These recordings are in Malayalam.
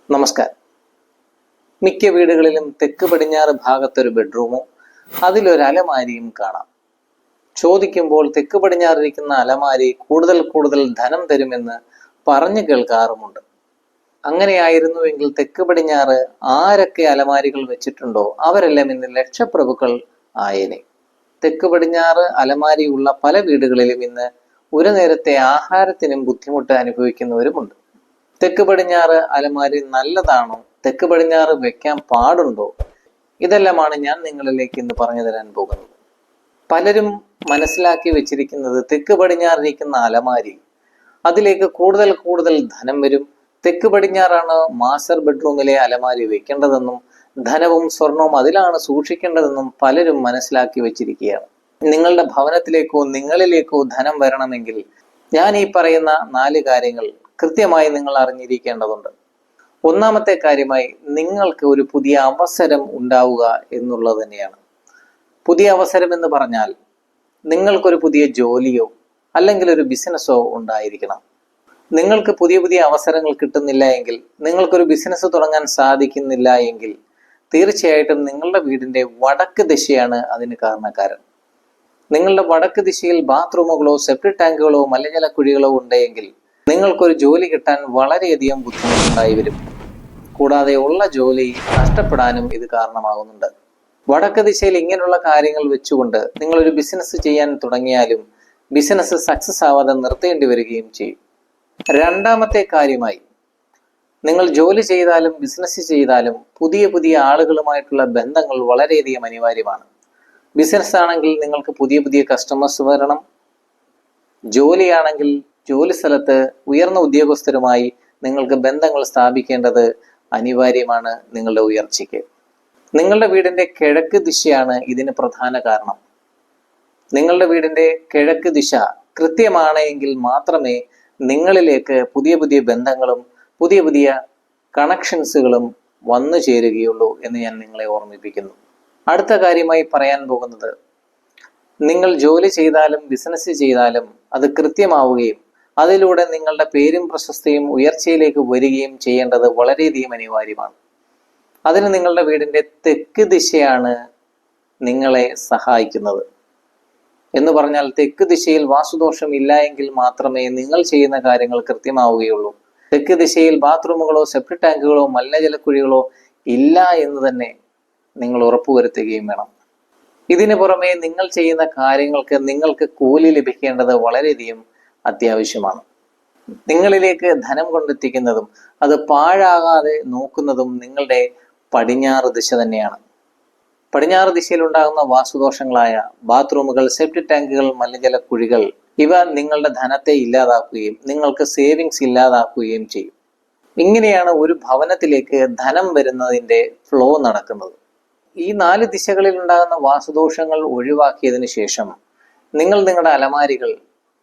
നമസ്കാരം. മിക്ക വീടുകളിലും തെക്ക് പടിഞ്ഞാറ് ഭാഗത്തൊരു ബെഡ്റൂമോ അതിലൊരു അലമാരിയും കാണാം. ചോദിക്കുമ്പോൾ തെക്ക് പടിഞ്ഞാറിരിക്കുന്ന അലമാരി കൂടുതൽ കൂടുതൽ ധനം തരുമെന്ന് പറഞ്ഞു കേൾക്കാറുമുണ്ട്. അങ്ങനെയായിരുന്നുവെങ്കിൽ തെക്ക് പടിഞ്ഞാറ് ആരൊക്കെ അലമാരികൾ വെച്ചിട്ടുണ്ടോ അവരെല്ലാം ഇന്ന് ലക്ഷപ്രഭുക്കൾ ആയേനെ. തെക്ക് പടിഞ്ഞാറ് അലമാരിയുള്ള പല വീടുകളിലും ഇന്ന് ഒരു നേരത്തെ ആഹാരത്തിനും ബുദ്ധിമുട്ട് അനുഭവിക്കുന്നവരുമുണ്ട്. തെക്ക് പടിഞ്ഞാറ് അലമാരി നല്ലതാണോ, തെക്ക് പടിഞ്ഞാറ് വെക്കാൻ പാടുണ്ടോ, ഇതെല്ലാമാണ് ഞാൻ നിങ്ങളിലേക്ക് ഇന്ന് പറഞ്ഞു തരാൻ പോകുന്നത്. പലരും മനസ്സിലാക്കി വെച്ചിരിക്കുന്നത് തെക്ക് പടിഞ്ഞാറിരിക്കുന്ന അലമാരി അതിലേക്ക് കൂടുതൽ കൂടുതൽ ധനം വരും, തെക്ക് പടിഞ്ഞാറാണ് മാസ്റ്റർ ബെഡ്റൂമിലെ അലമാരി വെക്കേണ്ടതെന്നും ധനവും സ്വർണവും അതിലാണ് സൂക്ഷിക്കേണ്ടതെന്നും പലരും മനസ്സിലാക്കി വെച്ചിരിക്കുകയാണ്. നിങ്ങളുടെ ഭവനത്തിലേക്കോ നിങ്ങളിലേക്കോ ധനം വരണമെങ്കിൽ ഞാൻ ഈ പറയുന്ന 4 കാര്യങ്ങൾ കൃത്യമായി നിങ്ങൾ അറിഞ്ഞിരിക്കേണ്ടതുണ്ട്. ഒന്നാമത്തെ കാര്യമായി നിങ്ങൾക്ക് ഒരു പുതിയ അവസരം ഉണ്ടാവുക എന്നുള്ളത് തന്നെയാണ്. പുതിയ അവസരം എന്ന് പറഞ്ഞാൽ നിങ്ങൾക്കൊരു പുതിയ ജോലിയോ അല്ലെങ്കിൽ ഒരു ബിസിനസ്സോ ഉണ്ടായിരിക്കണം. നിങ്ങൾക്ക് പുതിയ പുതിയ അവസരങ്ങൾ കിട്ടുന്നില്ല എങ്കിൽ, നിങ്ങൾക്കൊരു ബിസിനസ് തുടങ്ങാൻ സാധിക്കുന്നില്ല എങ്കിൽ തീർച്ചയായിട്ടും നിങ്ങളുടെ വീടിന്റെ വടക്ക് ദിശയാണ് അതിന് കാരണക്കാരൻ. നിങ്ങളുടെ വടക്ക് ദിശയിൽ ബാത്റൂമുകളോ സെപ്റ്റിക് ടാങ്കുകളോ മലിനജല കുഴികളോ ഉണ്ടെങ്കിൽ നിങ്ങൾക്കൊരു ജോലി കിട്ടാൻ വളരെയധികം ബുദ്ധിമുട്ടുണ്ടായി വരും. കൂടാതെ ഉള്ള ജോലി നഷ്ടപ്പെടാനും ഇത് കാരണമാകുന്നുണ്ട്. വടക്ക് ദിശയിൽ ഇങ്ങനെയുള്ള കാര്യങ്ങൾ വെച്ചുകൊണ്ട് നിങ്ങളൊരു ബിസിനസ് ചെയ്യാൻ തുടങ്ങിയാലും ബിസിനസ് സക്സസ് ആവാതെ നിർത്തേണ്ടി വരികയും ചെയ്യും. രണ്ടാമത്തെ കാര്യമായി, നിങ്ങൾ ജോലി ചെയ്താലും ബിസിനസ് ചെയ്താലും പുതിയ പുതിയ ആളുകളുമായിട്ടുള്ള ബന്ധങ്ങൾ വളരെയധികം അനിവാര്യമാണ്. ബിസിനസ് ആണെങ്കിൽ നിങ്ങൾക്ക് പുതിയ പുതിയ കസ്റ്റമേഴ്സ് വരണം. ജോലിയാണെങ്കിൽ ജോലി സ്ഥലത്ത് ഉയർന്ന ഉദ്യോഗസ്ഥരുമായി നിങ്ങൾക്ക് ബന്ധങ്ങൾ സ്ഥാപിക്കേണ്ടത് അനിവാര്യമാണ് നിങ്ങളുടെ ഉയർച്ചയ്ക്ക്. നിങ്ങളുടെ വീടിന്റെ കിഴക്ക് ദിശയാണ് ഇതിന് പ്രധാന കാരണം. നിങ്ങളുടെ വീടിന്റെ കിഴക്ക് ദിശ കൃത്യമാണ് എങ്കിൽ മാത്രമേ നിങ്ങളിലേക്ക് പുതിയ പുതിയ ബന്ധങ്ങളും പുതിയ പുതിയ കണക്ഷൻസുകളും വന്നു ചേരുകയുള്ളൂ എന്ന് ഞാൻ നിങ്ങളെ ഓർമ്മിപ്പിക്കുന്നു. അടുത്ത കാര്യമായി പറയാൻ പോകുന്നത്, നിങ്ങൾ ജോലി ചെയ്താലും ബിസിനസ് ചെയ്താലും അത് കൃത്യമാവുകയും അതിലൂടെ നിങ്ങളുടെ പേരും പ്രശസ്തിയും ഉയർച്ചയിലേക്ക് വരികയും ചെയ്യേണ്ടത് വളരെയധികം അനിവാര്യമാണ്. അതിന് നിങ്ങളുടെ വീടിന്റെ തെക്ക് ദിശയാണ് നിങ്ങളെ സഹായിക്കുന്നത്. എന്ന് പറഞ്ഞാൽ തെക്ക് ദിശയിൽ വാസ്തുദോഷം ഇല്ല എങ്കിൽ മാത്രമേ നിങ്ങൾ ചെയ്യുന്ന കാര്യങ്ങൾ കൃത്യമാവുകയുള്ളൂ. തെക്ക് ദിശയിൽ ബാത്റൂമുകളോ സെപ്റ്റിക് ടാങ്കുകളോ മലിനജലക്കുഴികളോ ഇല്ല എന്ന് തന്നെ നിങ്ങൾ ഉറപ്പുവരുത്തുകയും വേണം. ഇതിനു പുറമെ നിങ്ങൾ ചെയ്യുന്ന കാര്യങ്ങൾക്ക് നിങ്ങൾക്ക് കൂലി ലഭിക്കേണ്ടത് വളരെയധികം അത്യാവശ്യമാണ്. നിങ്ങളിലേക്ക് ധനം കൊണ്ടെത്തിക്കുന്നതും അത് പാഴാകാതെ നോക്കുന്നതും നിങ്ങളുടെ പടിഞ്ഞാറ് ദിശ തന്നെയാണ്. പടിഞ്ഞാറ് ദിശയിൽ ഉണ്ടാകുന്ന വാസ്തുദോഷങ്ങളായ ബാത്റൂമുകൾ, സെപ്റ്റിക് ടാങ്കുകൾ, മലിനജല കുഴികൾ ഇവ നിങ്ങളുടെ ധനത്തെ ഇല്ലാതാക്കുകയും നിങ്ങൾക്ക് സേവിങ്സ് ഇല്ലാതാക്കുകയും ചെയ്യും. ഇങ്ങനെയാണ് ഒരു ഭവനത്തിലേക്ക് ധനം വരുന്നതിന്റെ ഫ്ലോ നടക്കുന്നത്. ഈ 4 ദിശകളിൽ ഉണ്ടാകുന്ന വാസ്തുദോഷങ്ങൾ ഒഴിവാക്കിയതിനു ശേഷം നിങ്ങൾ നിങ്ങളുടെ അലമാരികൾ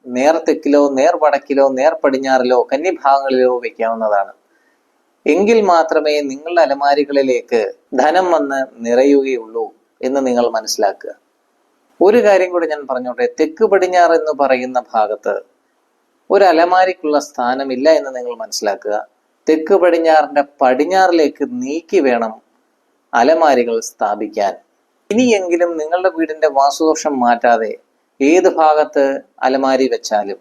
നേർ തെക്കിലോ നേർ വടക്കിലോ നേർ പടിഞ്ഞാറിലോ കന്നിഭാഗങ്ങളിലോ വെക്കാവുന്നതാണ്. എങ്കിൽ മാത്രമേ നിങ്ങളുടെ അലമാരികളിലേക്ക് ധനം വന്ന് നിറയുകയുള്ളൂ എന്ന് നിങ്ങൾ മനസ്സിലാക്കുക. ഒരു കാര്യം കൂടി ഞാൻ പറഞ്ഞോട്ടെ, തെക്ക് പടിഞ്ഞാറ് എന്ന് പറയുന്ന ഭാഗത്ത് ഒരു അലമാരിക്കുള്ള സ്ഥാനമില്ല എന്ന് നിങ്ങൾ മനസ്സിലാക്കുക. തെക്ക് പടിഞ്ഞാറിന്റെ പടിഞ്ഞാറിലേക്ക് നീക്കി വേണം അലമാരികൾ സ്ഥാപിക്കാൻ. ഇനിയെങ്കിലും നിങ്ങളുടെ വീടിന്റെ വാസ്തുദോഷം മാറ്റാതെ ഏത് ഭാഗത്ത് അലമാരി വെച്ചാലും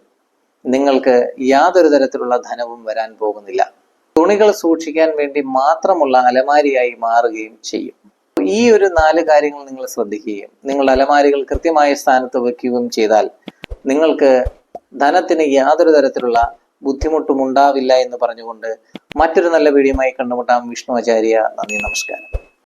നിങ്ങൾക്ക് യാതൊരു തരത്തിലുള്ള ധനവും വരാൻ പോകുന്നില്ല. തുണികൾ സൂക്ഷിക്കാൻ വേണ്ടി മാത്രമുള്ള അലമാരിയായി മാറുകയും ചെയ്യും. ഈ ഒരു 4 കാര്യങ്ങൾ നിങ്ങൾ ശ്രദ്ധിക്കുകയും നിങ്ങളുടെ അലമാരികൾ കൃത്യമായ സ്ഥാനത്ത് വയ്ക്കുകയും ചെയ്താൽ നിങ്ങൾക്ക് ധനത്തിന് യാതൊരു തരത്തിലുള്ള ബുദ്ധിമുട്ടും ഉണ്ടാവില്ല എന്ന് പറഞ്ഞുകൊണ്ട് മറ്റൊരു നല്ല വീഡിയോയുമായി കണ്ടുമുട്ടാം. വിഷ്ണു ആചാര്യ. നന്ദി, നമസ്കാരം.